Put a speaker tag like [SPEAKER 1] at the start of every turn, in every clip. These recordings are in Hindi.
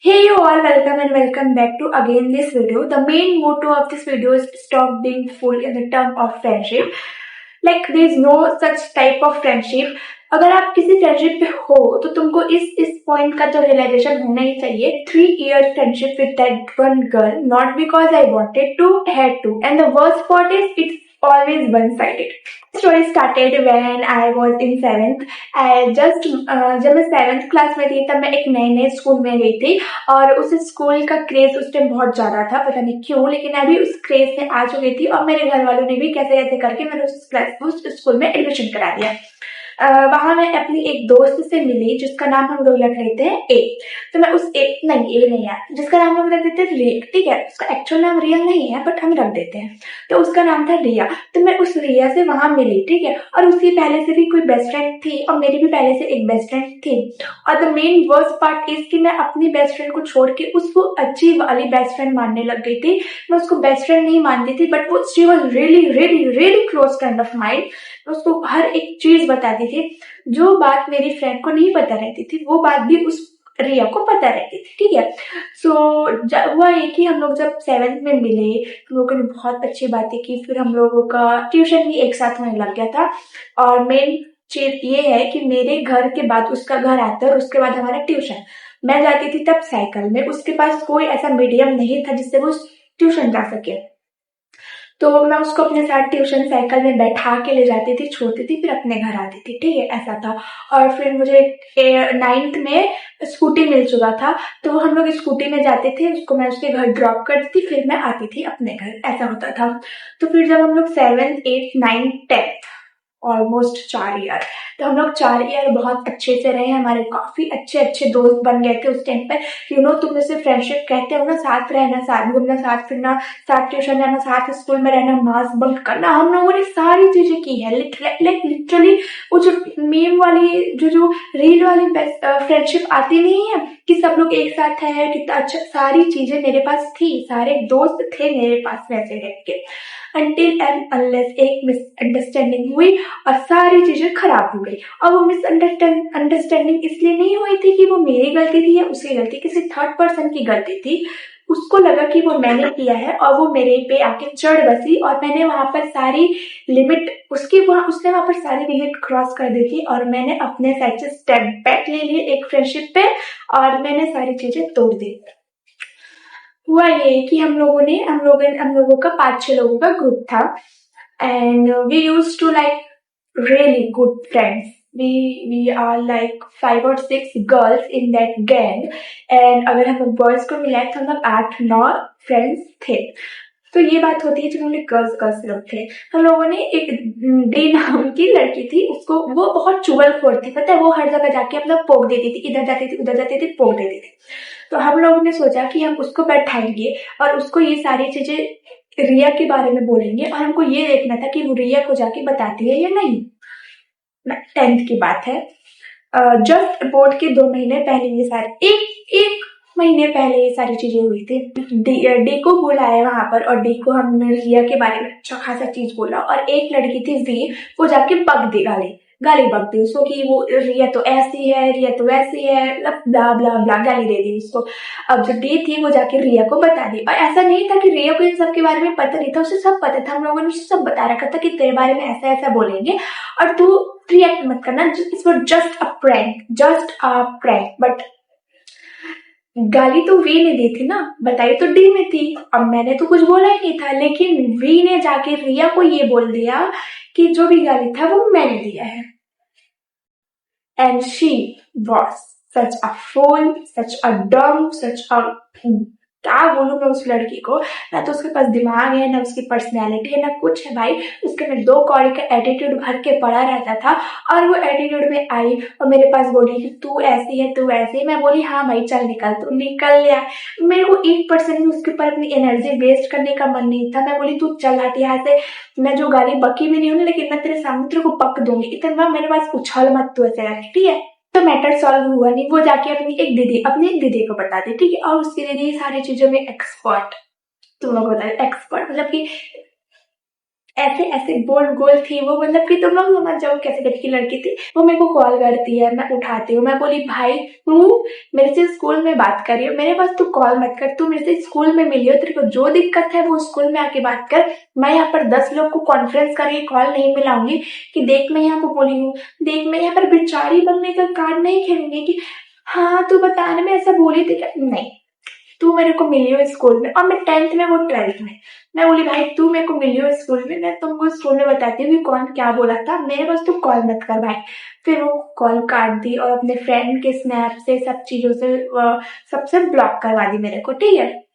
[SPEAKER 1] Hey you all, welcome and welcome back to again this video. The main motto of this video is stop being fooled in the term of friendship. Like there is no such type of friendship. अगर आप किसी फ्रेंडशिप पे हो तो तुमको इस पॉइंट का तो रियलाइजेशन होना ही चाहिए. 3 year friendship with that one girl, not because I wanted to, had to, and the worst part is it's always one-sided. Story started when I was in 7th. जब मैं 7th क्लास में थी तब मैं एक नए स्कूल में गई थी और उस स्कूल का क्रेज उस टाइम बहुत ज्यादा था, पता नहीं क्यों, लेकिन मैं भी उस क्रेज में आ चुकी थी और मेरे घर वालों ने भी कैसे कैसे करके मैंने उस स्कूल में एडमिशन करा दिया. वहां मैं अपनी एक दोस्त से मिली जिसका नाम हम लोग रख लेते हैं ए. तो मैं उस ए नहीं यार, जिसका नाम हम रख देते हैं रिया. ठीक है, उसका एक्चुअल नाम रिया नहीं है बट हम रख देते हैं. तो उसका नाम था रिया. तो मैं उस रिया से वहां मिली. ठीक है, और उसकी पहले से भी कोई बेस्ट फ्रेंड थी और मेरी भी पहले से एक बेस्ट फ्रेंड थी. और the main worst part is कि मैं अपनी बेस्ट फ्रेंड को छोड़ के उसको अच्छी वाली बेस्ट फ्रेंड मानने लग गई थी. मैं उसको बेस्ट फ्रेंड नहीं मानती थी बट वो she was really really really close kind of mind. उसको हर एक चीज बताती थी. जो बात मेरी फ्रेंड को नहीं पता रहती थी वो बात भी उस रिया को पता रहती थी. ठीक है, सो हुआ ये कि हम लोग जब 7th में मिले हम लोगों ने बहुत अच्छी बातें की. फिर हम लोगों का ट्यूशन भी एक साथ होने लग गया था. और मेन चीज ये है कि मेरे घर के बाद उसका घर आता है और उसके बाद हमारा ट्यूशन. मैं जाती थी तब साइकिल में, उसके पास कोई ऐसा मीडियम नहीं था जिससे वो ट्यूशन जा सके. तो मैं उसको अपने साथ ट्यूशन साइकिल में बैठा के ले जाती थी, छोड़ती थी, फिर अपने घर आती थी. ठीक है, ऐसा था. और फिर मुझे 9th में स्कूटी मिल चुका था तो हम लोग स्कूटी में जाते थे, उसको मैं उसके घर ड्रॉप करती थी, फिर मैं आती थी अपने घर. ऐसा होता था. तो फिर जब हम लोग 7th 8th 9th 10th almost 4 year, तो हम लोग 4 ईयर बहुत अच्छे से रहे. हमारे काफी अच्छे अच्छे दोस्त बन गए थे उस टाइम पे. तुम जैसे फ्रेंडशिप कहते हो ना, साथ रहना, साथ घूमना, साथ फिरना, साथ ट्यूशन जाना, साथ स्कूल में रहना, मास्क बंक करना, हम लोगों ने सारी चीजें की है. लिटरली वो जो मीम वाली जो रील वाली फ्रेंडशिप आती नहीं है कि सब लोग एक साथ है, कितना अच्छा, सारी चीजें मेरे पास थी, सारे दोस्त थे मेरे पास वैसे रह के. अनटिल एंड अनलेस एक मिसअंडरस्टैंडिंग हुई और सारी चीजें खराब हो गई. और वो मिसअंडरस्टैंडिंग इसलिए नहीं हुई थी कि वो मेरी गलती थी या उसकी गलती, किसी थर्ड पर्सन की गलती थी. उसको लगा कि वो मैंने किया है और वो मेरे पे आके चढ़ बसी और मैंने वहां पर सारी लिमिट उसने वहां पर सारी लिमिट क्रॉस कर दी थी और मैंने अपने साइड से स्टेप बैक ले लिए एक फ्रेंडशिप पे और मैंने सारी चीजें तोड़ दी. हुआ ये कि हम लोगों का 5-6 लोगों का ग्रुप था and we use to like really good friends. We are like 5 or 6 girls in that gang. And अगर हम बॉयज को मिलाए तो हम लोग 8-9 फ्रेंड्स थे. तो ये बात होती है जब हम लोग गर्ल्स लोग थे. हम लोगों ने एक डी नाम की लड़की थी, उसको वो बहुत चुगलखोर थी. पता है, वो हर जगह जाके अपना पोक देती थी, इधर जाती थी उधर जाती थी, पोक देती थी. तो हम लोगों ने सोचा कि हम उसको बैठाएंगे और उसको ये सारी चीजें रिया के बारे में बोलेंगे और हमको ये देखना था कि वो रिया को जाके बताती है या नहीं. 10th की बात है. जस्ट बोर्ड के 2 महीने पहले ये सारे एक महीने पहले ये सारी चीजें हुई थी. डी को बुलाया वहां पर और डी को हमने रिया के बारे में अच्छा खासा चीज बोला. और एक लड़की थी वी, वो जाके बक दी, गाली बक दी उसको कि वो रिया तो ऐसी है, रिया तो वैसी है, मतलब ब्ला ब्ला ब्ला गाली दे दी उसको. अब जो डी थी वो जाके रिया को बता दी. और ऐसा नहीं था कि रिया को इन सब के बारे में पता नहीं था, उसे सब पता था. हम लोगों ने उसे सब बता रखा था कि तेरे बारे में ऐसा ऐसा बोलेंगे और तू रिएक्ट मत करना, it's for just a prank. But गाली तो वी ने दी थी ना, बताई तो डी में थी. अब मैंने तो कुछ बोला ही नहीं था, लेकिन वी ने जाके रिया को ये बोल दिया कि जो भी गाली था वो मैंने दिया है. एंड शी वॉज सच अ फूल, सच अ डम, सच अ, क्या बोलूं मैं उस लड़की को. ना तो उसके पास दिमाग है, ना उसकी पर्सनैलिटी है, ना कुछ है भाई. उसके में 2 कौड़ी का एटीट्यूड भर के पड़ा रहता था और वो एटीट्यूड में आई और मेरे पास बोली कि तू ऐसी है, तू ऐसी है. मैं बोली हाँ भाई चल निकल. तो निकल गया. मेरे को 1% भी उसके ऊपर अपनी एनर्जी वेस्ट करने का मन नहीं था. मैं बोली तू चल हट यहाँ से. मैं जो गाली बकी भी नहीं हूँ लेकिन मैं तेरे सामने तेरे को पक दूंगी, इतना मेरे पास उछल मत तू ऐसे. ठीक है, तो मैटर सॉल्व हुआ नहीं. वो जाके अपनी एक दीदी को बता दी. ठीक है, और उसकी दीदी सारी चीजों में एक्सपर्ट. तुम लोग बताए एक्सपर्ट मतलब कि ऐसे ऐसे गोल गोल थी वो, मतलब कि तुम लोग समझ जाओ कैसे टाइप की लड़की थी वो। मेरे को कॉल करती है, मैं उठाती हूँ, मैं बोली भाई तू मेरे से स्कूल में बात कर रही हो, मेरे पास तू कॉल मत कर, तू मेरे से स्कूल में मिली हो, तेरे को जो दिक्कत है वो स्कूल में आके बात कर। मैं यहाँ पर 10 लोग को कॉन्फ्रेंस करके कॉल नहीं मिलाऊंगी कि देख मैं यहाँ पर बोली हूँ, देख मैं यहाँ पर बेचारी बनने का कार्ड नहीं खेलूंगी कि हाँ तू बताने में ऐसा बोली थी क्या, नहीं। तू मेरे को मिली हो स्कूल में, और मैं 10th में वो 12th में। मैं बोली भाई तू मेरे को मिली हो स्कूल में, मैं तुमको स्कूल में बताती हूँ कि कौन क्या बोला था, मेरे पास तू कॉल मत कर भाई। फिर वो कॉल काट दी और अपने फ्रेंड के स्नैप से सब चीजों से सबसे ब्लॉक करवा दी मेरे को, ठीक है।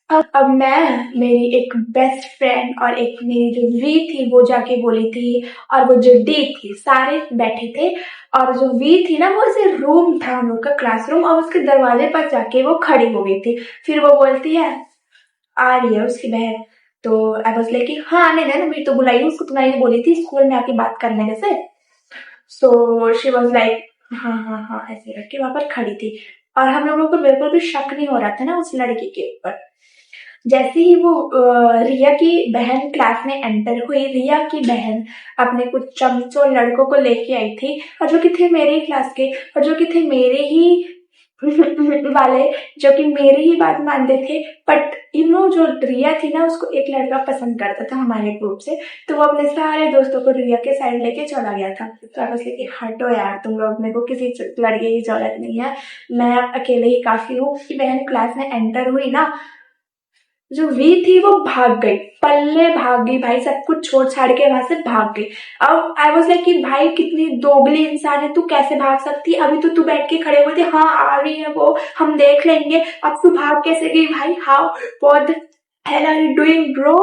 [SPEAKER 1] अब मैं, मेरी एक बेस्ट फ्रेंड और एक मेरी जो वी थी वो जाके बोली थी, और वो जो डी थी, सारे बैठे थे। और जो वी थी ना वो ऐसे रूम था हम लोग का, क्लासरूम, और उसके दरवाजे पर जाके वो खड़ी हो गई थी। फिर वो बोलती है, आ रही है उसकी बहन। तो आई वाज लाइक हाँ आने देना, मेरी तो बुलाई उसको, तुम्हारी बोली थी स्कूल में आके बात करने से। सो शी वाज लाइक हाँ हाँ हाँ, ऐसे करके वहां पर खड़ी थी। और हम लोगों को बिल्कुल भी शक नहीं हो रहा था ना उस लड़की के ऊपर। जैसे ही वो रिया की बहन क्लास में एंटर हुई, रिया की बहन अपने कुछ चमचों लड़कों को लेके आई थी, और जो कि थे मेरे ही क्लास के, और जो कि थे मेरे ही वाले, जो कि मेरी ही बात मानते थे। बट यू नो जो रिया थी ना उसको एक लड़का पसंद करता था हमारे ग्रुप से, तो वो अपने सारे दोस्तों को रिया के साइड लेके चला गया था। तो आई वाज लाइक हटो यार तुम लोग, मेरे को किसी लड़के की जरूरत नहीं है, मैं अकेले ही काफी हूँ। बहन क्लास में एंटर हुई ना, जो वी थी वो भाग गई, पल्ले भाग गई भाई, सब कुछ छोड़ छाड़ के वहां से भाग गई। अब आई वाज लाइक कि भाई कितनी दोगली इंसान है तू, कैसे भाग सकती, अभी तो तू बैठ के खड़े हुए थे, हाँ आ रही है वो, हम देख लेंगे, अब तू भाग कैसे गई भाई, how what the hell are you doing bro?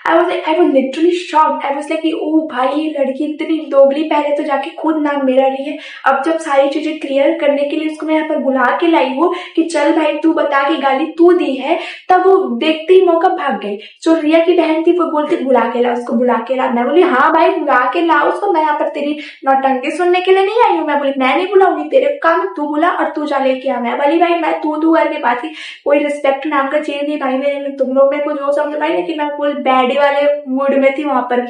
[SPEAKER 1] I was literally shocked. I was like ओ भाई ये लड़की इतनी दोगली, पहले तो जाके खुद नाम मेरा रही है, अब जब सारी चीजें क्लियर करने के लिए उसको मैं यहाँ पर बुला के लाई हूँ कि चल भाई तू बता कि गाली तू दी है, तब वो देखते ही मौका भाग गई। जो रिया की बहन थी वो बोलती बुला के ला उसको, बुला के ला। मैं बोली हाँ भाई बुला के ला उसको, मैं यहाँ पर तेरी नौटंकी सुनने के लिए नहीं आई हूँ। मैं बोली मैं नहीं बुलाऊंगी, तेरे काम तू बुला और तू जा लेके आ। मैं बोली भाई मैं तू करके बात की, कोई रिस्पेक्ट नाम का चीज नहीं भाई मेरे में, तुम लोग मेरे को जो समझ पाए, लेकिन मैं फुल बैडी वाले मूड में थी वहां पर।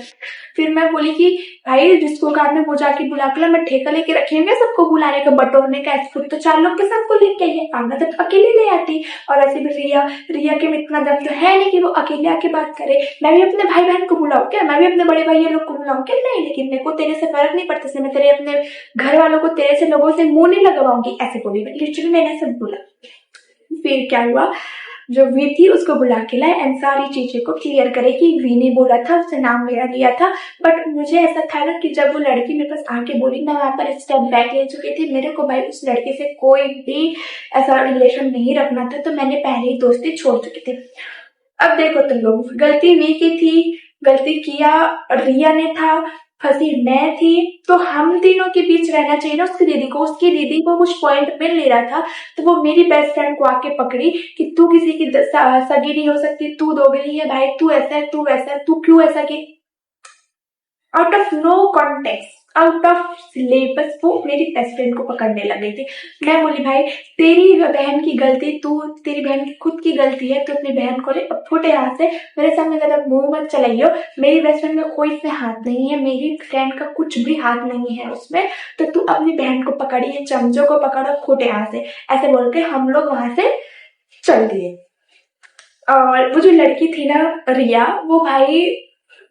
[SPEAKER 1] फिर मैं बोली कि भाई जिसको काम है वो जाके बुला के ला, मैं ठेका लेके रखेंगे सबको बुलाने का, बटोरने का, खुद तो 4 लोग के सबको लेके आई है, आना तो अकेले ले आती। और ऐसे भी रिया रिया के में इतना दम तो है नहीं कि वो अकेले आके बात करे। मैं भी अपने भाई बहन को बुलाऊं क्या, मैं भी अपने बड़े भाई लोग को बुलाऊं क्या, नहीं, लेकिन मेरे को तेरे से फर्क नहीं पड़ता, मैं तेरे अपने घर वालों को तेरे से लोगों से मुंह नहीं लगवाऊंगी, ऐसे बोली। लिटरली मैंने सब बोला। फिर क्या हुआ, जो वी थी उसको बुला के लाए एंड सारी चीजें को क्लियर करे कि वी ने बोला था, उसने नाम मेरा लिया था। बट मुझे ऐसा था ना कि जब वो लड़की मेरे पास आके बोली, मैं वहां पर स्टेप बैक ले चुकी थी, मेरे को भाई उस लड़के से कोई भी ऐसा रिलेशन नहीं रखना था, तो मैंने पहले ही दोस्ती छोड़ चुकी थी। अब देखो तुम लोग, गलती वी की थी, गलती किया रिया ने था, फंसी मैं थी, तो हम तीनों के बीच रहना चाहिए ना उसकी दीदी को। उसकी दीदी को कुछ पॉइंट मिल नहीं रहा था, तो वो मेरी बेस्ट फ्रेंड को आके पकड़ी कि तू किसी की सगी नहीं हो सकती, तू दोगली है भाई, तू ऐसा है, तू वैसा है, तू क्यों ऐसा की, out of no context, out of syllabus वो मेरी बेस्ट फ्रेंड को पकड़ने लग गई थी। मैं बोली भाई तेरी बहन की गलती, तू तेरी बहन की खुद की गलती है, तू अपनी बहन को ले, अब फुटे हाथ से मेरे सामने ज्यादा मुंह मत चलाइयो। मेरी बेस्ट फ्रेंड में कोई इसमें हाथ नहीं है, मेरी फ्रेंड का कुछ भी हाथ नहीं है उसमें, तो तू अपनी बहन को पकड़िए, चमचों को पकड़ो खोटे हाथ से, ऐसे बोल के हम लोग वहां से चल दिए। और वो जो लड़की थी ना रिया, वो भाई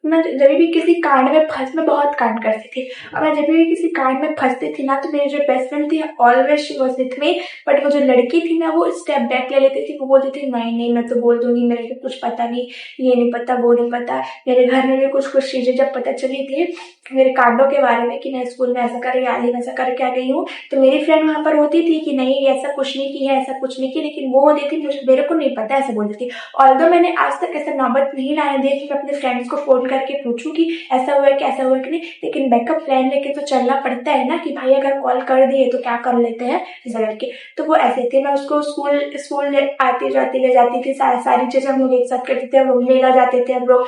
[SPEAKER 1] मैं जब भी किसी कांड में मैं बहुत कांड करती थी, और मैं जब भी किसी कांड में फंसती थी ना, तो मेरी जो बेस्ट फ्रेंड थी always she was with me. But वो जो लड़की थी ना वो स्टेप बैक ले लेती थी, वो बोलती थी नहीं नहीं मैं तो बोल दूंगी, मेरे को कुछ पता नहीं, ये नहीं पता वो नहीं पता। मेरे घर में भी कुछ कुछ चीजें जब पता चली थी मेरे कांडों के बारे में कि मैं स्कूल में ऐसा करके आई, वैसा करके आ गई हूँ, तो मेरी फ्रेंड वहां पर होती थी कि नहीं ऐसा कुछ नहीं किया, ऐसा कुछ नहीं किया, लेकिन वो होती थी मुझे, मेरे को नहीं पता, ऐसे बोलती थी। ऑल्दो मैंने आज तक ऐसा नौबत नहीं लाने दी कि मैं अपने फ्रेंड्स को फोन करके पूछूं कि ऐसा हुआ है कि ऐसा हुआ कि नहीं, लेकिन बैकअप प्लान लेके तो चलना पड़ता है ना कि भाई अगर कॉल कर दिए तो क्या कर लेते हैं ऐसा करके। तो वो ऐसे थे, मैं उसको स्कूल स्कूल आती जाती ले जाती थी, सारी चीजें हम लोग एक साथ करते थे, हम लोग मेला जाते थे, हम लोग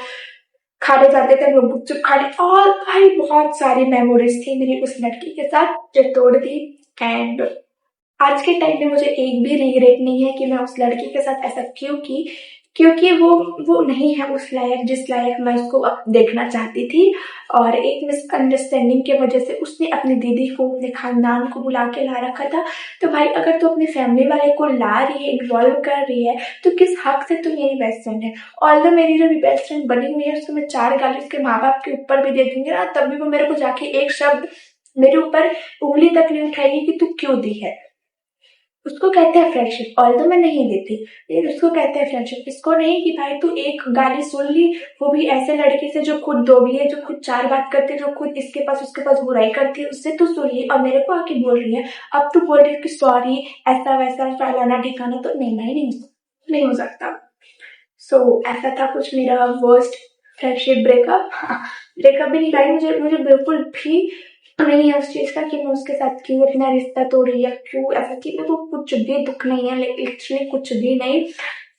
[SPEAKER 1] खाने जाते थे, हम लोग गुपचुप खाने, और भाई बहुत सारी मेमोरीज थी मेरी उस लड़की के साथ जो तोड़ दी। एंड आज के टाइम में मुझे एक भी रिग्रेट नहीं है कि मैं उस लड़की के साथ ऐसा क्यों की, क्योंकि वो नहीं है उस लायक जिस लायक मैं उसको अब देखना चाहती थी। और एक मिसअंडरस्टैंडिंग की वजह से उसने अपनी दीदी को, अपने खानदान को बुला के ला रखा था। तो भाई अगर तू अपनी फैमिली वाले को ला रही है, इन्वॉल्व कर रही है, तो किस हक से तू मेरी बेस्ट फ्रेंड है। ऑल्दो मेरी जो भी बेस्ट फ्रेंड बनी हुई है उसको मैं 4 गाली उसके माँ बाप के ऊपर भी दे दूंगी ना, तब भी वो मेरे को जाके एक शब्द मेरे ऊपर उंगली तक नहीं उठाएगी कि तू क्यों दी है। उसको कहते हैं फ्रेंडशिप। ऑल्दो मैं नहीं देती, लेकिन उसको कहते हैं फ्रेंडशिप। इसको नहीं कि भाई तू एक गाली सुन ली, वो भी ऐसे लड़की से जो खुद दोगी है, जो खुद 4 बात करती है, जो खुद इसके पास उसके पास बुराई करती है, उससे तू सुन ली और मेरे को आके बोल रही है। अब तू बोल रही है कि सॉरी, ऐसा वैसा फलाना ठिकाना। तो नहीं, नहीं हो सकता। सो ऐसा था कुछ मेरा वर्स्ट फ्रेंडशिप ब्रेकअप। ब्रेकअप भी नहीं भाई, मुझे बिल्कुल भी नहीं है उस चीज का कि मैं उसके साथ क्यों अपना रिश्ता तोड़ी या क्यों ऐसा की। मेरे को कुछ भी दुख नहीं है, लिटरली कुछ भी नहीं।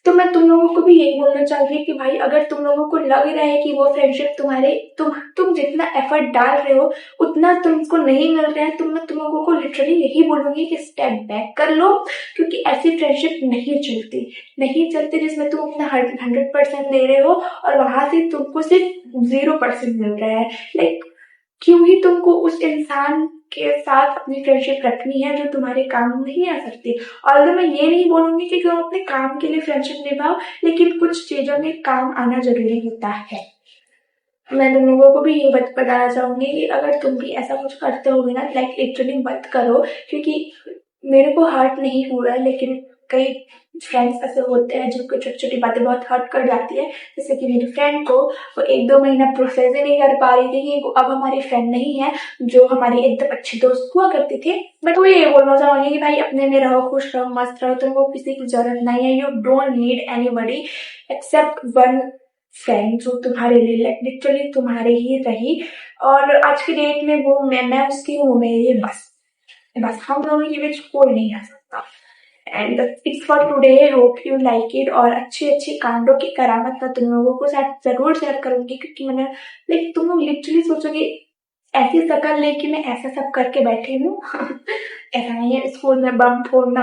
[SPEAKER 1] तो मैं तुम लोगों को भी यही बोलना चाहूंगी कि भाई अगर तुम लोगों को लग रहा है कि वो फ्रेंडशिप तुम्हारे तुम जितना एफर्ट डाल रहे हो उतना तुमको नहीं मिल रहा है, तो मैं तुम लोगों को लिटरली यही बोलूंगी कि स्टेप बैक कर लो। क्योंकि ऐसी फ्रेंडशिप नहीं चलती जिसमें तुम अपना 100% दे रहे हो और वहां से तुमको सिर्फ 0% मिल रहा है। लाइक क्यों ही तुमको उस इंसान के साथ अपनी फ्रेंडशिप रखनी है जो तुम्हारे काम नहीं आ सकती। और मैं ये नहीं बोलूंगी कि तुम अपने काम के लिए फ्रेंडशिप निभाओ, लेकिन कुछ चीजों में काम आना जरूरी होता है। मैं तुम लोगों को भी ये बताना चाहूंगी कि अगर तुम भी ऐसा कुछ करते हो ना, लाइक लिटरली मत करो। क्योंकि मेरे को हर्ट नहीं हुआ है, लेकिन कई फ्रेंड्स ऐसे होते हैं जिनको छोटी छोटी बातें बहुत हर्ट कर जाती है। जैसे कि मेरी फ्रेंड को वो 1-2 महीना प्रोसेस ही नहीं कर पा रही थी कि वो अब हमारी फ्रेंड नहीं है, जो हमारी एकदम अच्छी दोस्त हुआ करती थी। बट वो ये बोलना चाहूंगी कि भाई अपने में रहो, खुश रहो, मस्त रहो, तुमको किसी की जरूरत नहीं है। You don't need anybody except one friend जो तुम्हारे लिए लिटरली तुम्हारे ही रही। और आज की डेट में वो मैं उसकी हूँ, मेरी बस हम दोनों के बीच कोई नहीं आ सकता। And it's for today, hope you like it. और अच्छी अच्छी कांडों की करामत मैं तुम लोगों को साथ जरूर शेयर करूंगी, क्योंकि मैंने लाइक तुम लोग लिटरली सोचोगे ऐसी शक्ल लेके मैं ऐसा सब करके बैठी हूँ। ऐसा नहीं है। स्कूल में बम फोड़ना,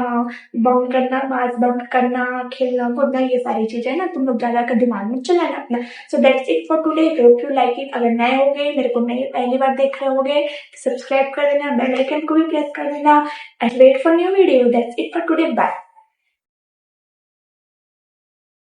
[SPEAKER 1] बम करना, मास बम करना, खेलना कूदना, ये सारी चीजें ना तुम लोग ज्यादा कर दिमाग में चलाना अपना। So that's it for today, hope you like it. अगर नए होगे, मेरे को नए पहली बार देख रहे होगे, सब्सक्राइब कर देना, बेल आइकन को भी प्रेस कर देना and wait for new video. That's it for today, bye.